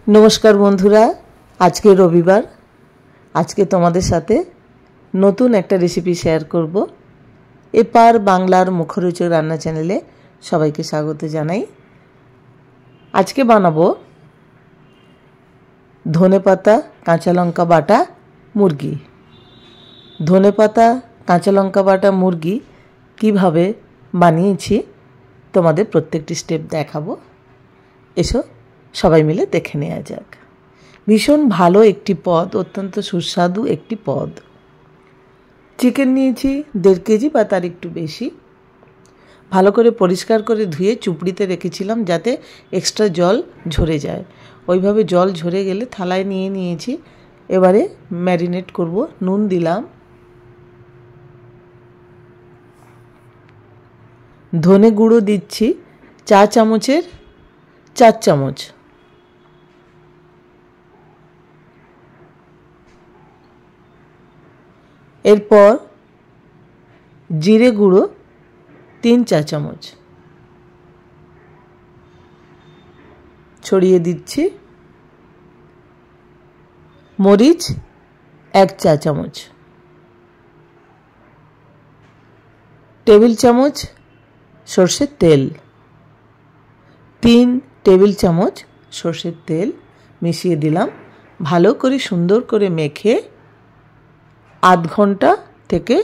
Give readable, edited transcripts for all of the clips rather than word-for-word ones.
নমস্কার বন্ধুরা, আজকে রবিবার। আজকে তোমাদের সাথে নতুন একটা রেসিপি শেয়ার করব। এপার বাংলার মুখরোচক রান্না চ্যানেলে সবাইকে স্বাগত জানাই। আজকে বানাবো ধনেপাতা কাঁচা লঙ্কা বাটা মুরগি। ধনেপাতা কাঁচা লঙ্কা বাটা মুরগি কিভাবে বানিয়েছি তোমাদের প্রত্যেকটি স্টেপ দেখাবো। এসো সবাই মিলে দেখে নেওয়া যাক। ভীষণ ভালো একটি পদ, অত্যন্ত সুস্বাদু একটি পদ। চিকেন নিয়েছি 1.5 কেজি বা তার একটু বেশি। ভালো করে পরিষ্কার করে ধুয়ে চুপড়িতে রেখেছিলাম যাতে এক্সট্রা জল ঝরে যায়। ওইভাবে জল ঝরে গেলে থালায় নিয়ে নিয়েছি। এবারে ম্যারিনেট করব। নুন দিলাম, ধনে গুঁড়ো দিচ্ছি 4 চামচের 4 চামচ, এরপর জিরে গুঁড়ো 3 চা চামচ ছড়িয়ে দিচ্ছি, মরিচ 1 চা চামচ, টেবিল চামচ সর্ষের তেল, 3 টেবিল চামচ সর্ষের তেল মিশিয়ে দিলাম। ভালো করে সুন্দর করে মেখে আধ ঘন্টা থেকে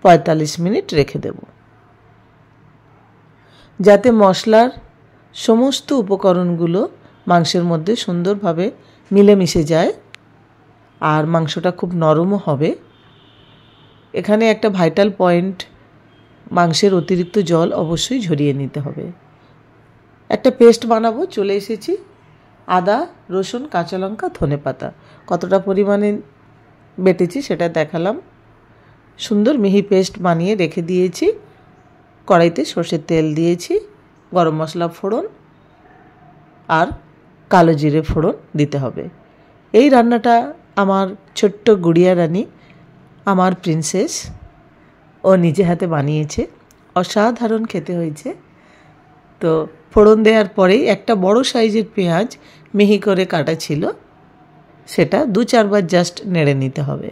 45 মিনিট রেখে দেব, যাতে মশলার সমস্ত উপকরণগুলো মাংসের মধ্যে সুন্দরভাবে মিলেমিশে যায় আর মাংসটা খুব নরমও হবে। এখানে একটা ভাইটাল পয়েন্ট, মাংসের অতিরিক্ত জল অবশ্যই ঝরিয়ে নিতে হবে। একটা পেস্ট বানাবো, চলে এসেছি। আদা, রসুন, কাঁচা লঙ্কা, ধনেপাতা কতটা পরিমাণে বেটেছি সেটা দেখালাম। সুন্দর মিহি পেস্ট বানিয়ে রেখে দিয়েছি। কড়াইতে সর্ষের তেল দিয়েছি, গরম মশলা ফোড়ন আর কালো জিরে ফোড়ন দিতে হবে। এই রান্নাটা আমার ছোট্ট গুড়িয়া রানী, আমার প্রিন্সেস, ও নিজে হাতে বানিয়েছে। অসাধারণ খেতে হয়েছে। তো ফোড়ন দেওয়ার পরেই একটা বড় সাইজের পেঁয়াজ মিহি করে কাটা ছিল, সেটা 2-4 বার জাস্ট নেড়ে নিতে হবে।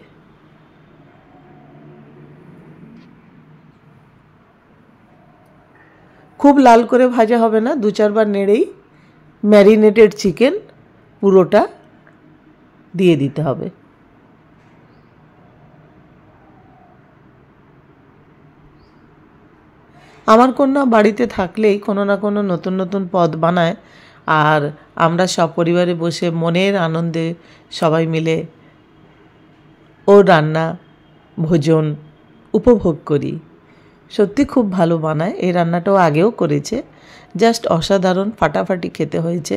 খুব লাল করে ভাজা হবে না, 2-4 বার নেড়েই ম্যারিনেটেড চিকেন পুরোটা দিয়ে দিতে হবে। আমার কন্যা বাড়িতে থাকলেই কোনো না কোনো নতুন নতুন পদ বানায়, আর আমরা সপরিবারে বসে মনের আনন্দে সবাই মিলে ওর রান্না ভোজন উপভোগ করি। সত্যি খুব ভালো বানায়। এই রান্নাটাও আগেও করেছে, জাস্ট অসাধারণ, ফাটাফাটি খেতে হয়েছে।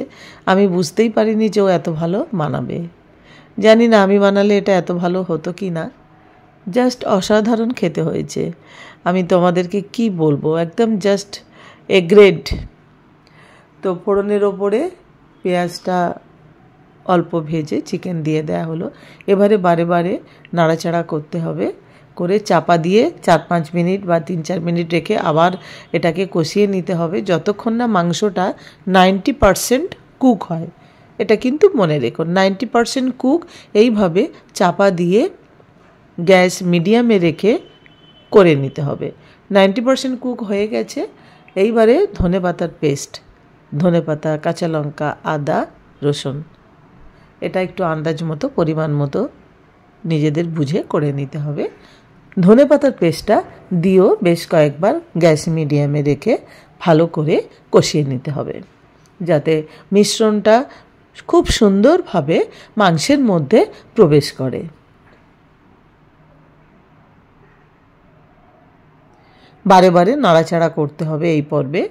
আমি বুঝতেই পারিনি যে ও এত ভালো বানাবে। জানি না আমি বানালে এটা এত ভালো হতো কি না, জাস্ট অসাধারণ খেতে হয়েছে। আমি তোমাদেরকে কি বলবো, একদম জাস্ট এ গ্রেড। তো ফোড়নের ওপরে পেঁয়াজটা অল্প ভেজে চিকেন দিয়ে দেওয়া হলো। এবারে বারে বারে নাড়াচাড়া করতে হবে, করে চাপা দিয়ে 4-5 মিনিট বা 3-4 মিনিট রেখে আবার এটাকে কষিয়ে নিতে হবে যতক্ষণ না মাংসটা 90% কুক হয়। এটা কিন্তু মনে রেখো, 90% কুক। এইভাবে চাপা দিয়ে গ্যাস মিডিয়ামে রেখে করে নিতে হবে। 90% কুক হয়ে গেছে। এইবারে ধনেপাতার পেস্ট, ধনেপাতা, কাঁচা লঙ্কা, আদা, রসুন, এটা একটু আন্দাজ মতো, পরিমাণ মতো নিজেদের বুঝে করে নিতে হবে। ধনেপাতার পেস্টটা দিয়েও বেশ কয়েকবার গ্যাস মিডিয়ামে রেখে ভালো করে কষিয়ে নিতে হবে, যাতে মিশ্রণটা খুব সুন্দরভাবে মাংসের মধ্যে প্রবেশ করে। বারে বারে নাড়াচাড়া করতে হবে এই পর্বে।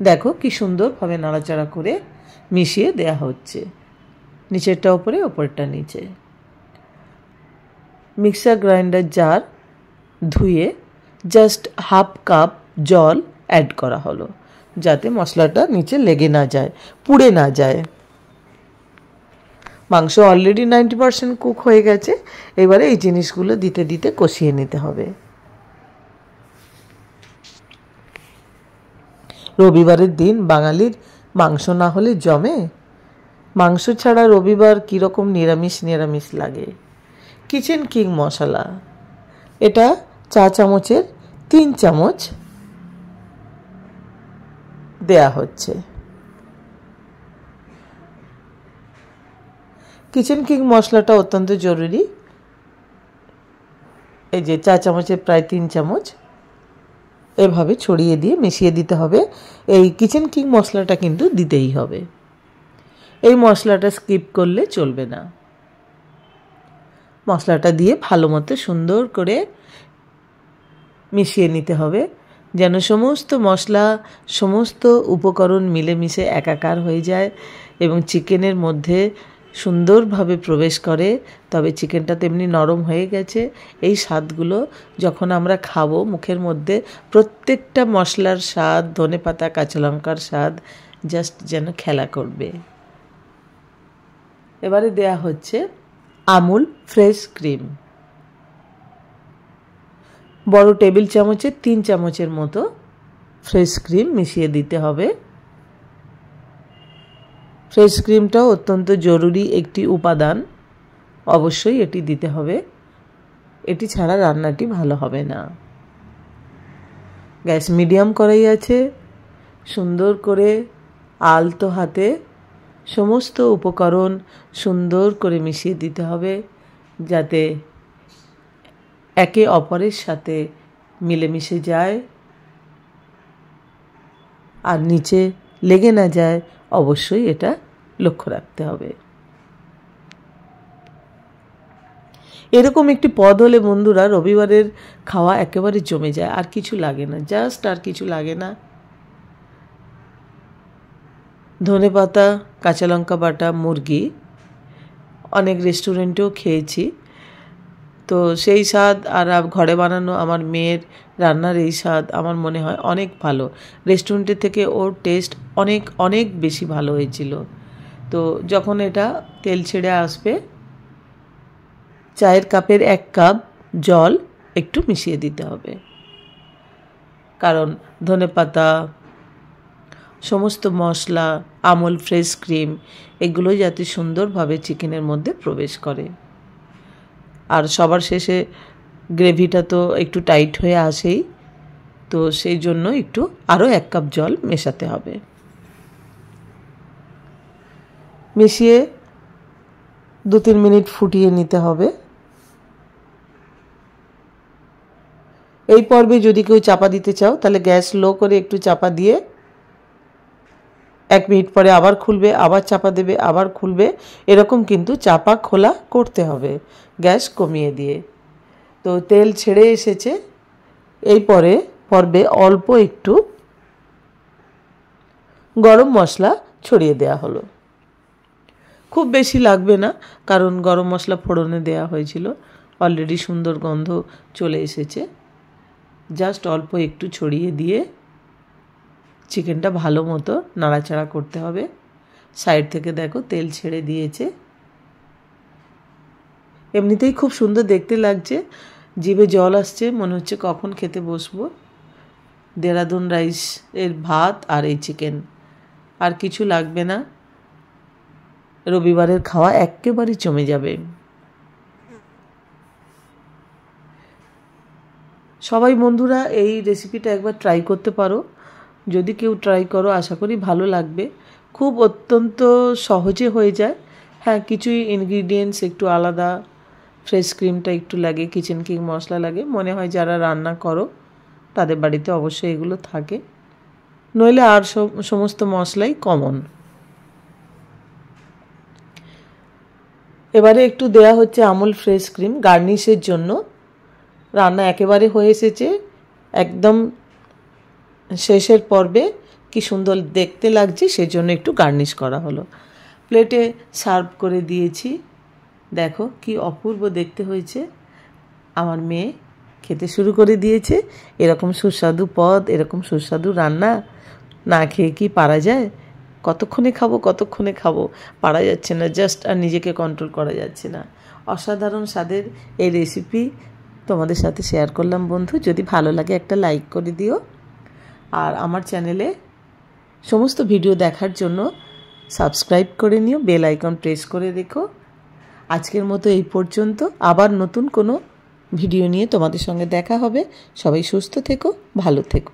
দেখো কি সুন্দরভাবে নাড়াচাড়া করে মিশিয়ে দেয়া হচ্ছে, নিচেরটা ওপরে, ওপরটা নিচে। মিক্সার গ্রাইন্ডার জার ধুয়ে জাস্ট 1/2 কাপ জল অ্যাড করা হলো, যাতে মশলাটা নিচে লেগে না যায়, পুড়ে না যায়। মাংস অলরেডি 90% কুক হয়ে গেছে। এবারে এই জিনিসগুলো দিতে দিতে কষিয়ে নিতে হবে। রবিবারের দিন বাঙালির মাংস না হলে জমে। মাংস ছাড়া রবিবার কীরকম নিরামিষ নিরামিষ লাগে। কিচেন কিং মশলা, এটা চা চামচের 3 চামচ দেয়া হচ্ছে। কিচেন কিং মশলাটা অত্যন্ত জরুরি। এই যে চা চামচের প্রায় 3 চামচ এভাবে ছড়িয়ে দিয়ে মিশিয়ে দিতে হবে। এই কিচেন কিং মশলাটা কিন্তু দিতেই হবে, এই মশলাটা স্কিপ করলে চলবে না। মশলাটা দিয়ে ভালো মতো সুন্দর করে মিশিয়ে নিতে হবে, যেন সমস্ত মশলা সমস্ত উপকরণ মিলেমিশে একাকার হয়ে যায় এবং চিকেনের মধ্যে সুন্দরভাবে প্রবেশ করে। তবে চিকেনটা তেমনি নরম হয়ে গেছে। এই স্বাদগুলো যখন আমরা খাবো মুখের মধ্যে প্রত্যেকটা মশলার স্বাদ, ধনেপাতা কাঁচা লঙ্কার স্বাদ জাস্ট যেন খেলা করবে। এবারে দেয়া হচ্ছে আমুল ফ্রেশ ক্রিম, বড় টেবিল চামচের 3 চামচের মতো ফ্রেশ ক্রিম মিশিয়ে দিতে হবে। ফ্রেশ ক্রিমটাও অত্যন্ত জরুরি একটি উপাদান, অবশ্যই এটি দিতে হবে। এটি ছাড়া রান্নাটি ভালো হবে না। গ্যাস মিডিয়াম করাই আছে। সুন্দর করে আলতো হাতে সমস্ত উপকরণ সুন্দর করে মিশিয়ে দিতে হবে, যাতে একে অপরের সাথে মিলেমিশে যায় আর নিচে লেগে না যায়। অবশ্যই এটা লক্ষ্য রাখতে হবে। এরকম একটি পদ হলে বন্ধুরা রবিবারের খাওয়া একেবারে জমে যায়, আর কিছু লাগে না, জাস্ট আর কিছু লাগে না। ধনেপাতা কাঁচা লঙ্কা বাটা মুরগি অনেক রেস্টুরেন্টেও খেয়েছি, তো সেই স্বাদ আর ঘরে বানানো আমার মেয়ের রান্নার এই স্বাদ আমার মনে হয় অনেক ভালো। রেস্টুরেন্টের থেকে ওর টেস্ট অনেক অনেক বেশি ভালো হয়েছিল। তো যখন এটা তেল ছেড়ে আসবে, চায়ের কাপের 1 কাপ জল একটু মিশিয়ে দিতে হবে, কারণ ধনেপাতা সমস্ত মশলা আমুল ফ্রেশ ক্রিম এগুলো যাতে সুন্দরভাবে চিকেনের মধ্যে প্রবেশ করে। আর সবার শেষে গ্রেভিটা তো একটু টাইট হয়ে আসেই, তো সেই জন্য একটু আরও 1 কাপ জল মেশাতে হবে। মিশিয়ে 2-3 মিনিট ফুটিয়ে নিতে হবে। এই পর্বে যদি কেউ চাপা দিতে চাও তাহলে গ্যাস লো করে একটু চাপা দিয়ে 1 মিনিট পরে আবার খুলবে, আবার চাপা দেবে, আবার খুলবে, এরকম কিন্তু চাপা খোলা করতে হবে গ্যাস কমিয়ে দিয়ে। তো তেল ছেড়ে এসেছে। এই পর্বে অল্প একটু গরম মশলা ছড়িয়ে দেওয়া হলো। খুব বেশি লাগবে না, কারণ গরম মশলা ফোড়নে দেওয়া হয়েছিল, অলরেডি সুন্দর গন্ধ চলে এসেছে। জাস্ট অল্প একটু ছড়িয়ে দিয়ে চিকেনটা ভালো মতো নাড়াচাড়া করতে হবে। সাইড থেকে দেখো তেল ছেড়ে দিয়েছে। এমনিতেই খুব সুন্দর দেখতে লাগছে, জিভে জল আসছে, মনে হচ্ছে কখন খেতে বসবো। দেরাদুন রাইস এর ভাত আর এই চিকেন, আর কিছু লাগবে না। রবিবারের খাওয়া একেবারে জমে যাবে। সবাই বন্ধুরা এই রেসিপিটা একবার ট্রাই করতে পারো। যদি কেউ ট্রাই করো আশা করি ভালো লাগবে। খুব অত্যন্ত সহজে হয়ে যায়। হ্যাঁ, কিছুই ইনগ্রিডিয়েন্টস একটু আলাদা, ফ্রেশ ক্রিমটা একটু লাগে, কিচেন কিং মশলা লাগে। মনে হয় যারা রান্না করো তাদের বাড়িতে অবশ্যই এগুলো থাকে, নইলে আর সমস্ত মশলাই কমন। এবারে একটু দেয়া হচ্ছে আমুল ফ্রেশ ক্রিম গার্নিশের জন্য। রান্না একেবারে হয়ে এসেছে, একদম শেষের পর্বে কি সুন্দর দেখতে লাগছে, সেজন্য একটু গার্নিশ করা হলো। প্লেটে সার্ভ করে দিয়েছি। দেখো কি অপূর্ব দেখতে হয়েছে। আমার মেয়ে খেতে শুরু করে দিয়েছে। এরকম সুস্বাদু পদ, এরকম সুস্বাদু রান্না না খেয়ে কি পারা যায়? কতক্ষণে খাবো পারা যাচ্ছে না, জাস্ট আর নিজেকে কন্ট্রোল করা যাচ্ছে না। অসাধারণ স্বাদের এই রেসিপি তোমাদের সাথে শেয়ার করলাম বন্ধু। যদি ভালো লাগে একটা লাইক করে দিও, আর আমার চ্যানেলে সমস্ত ভিডিও দেখার জন্য সাবস্ক্রাইব করে নিও, বেল আইকন প্রেস করে রেখো। আজকের মতো এই পর্যন্ত, আবার নতুন কোনো ভিডিও নিয়ে তোমাদের সঙ্গে দেখা হবে। সবাই সুস্থ থেকো, ভালো থেকো।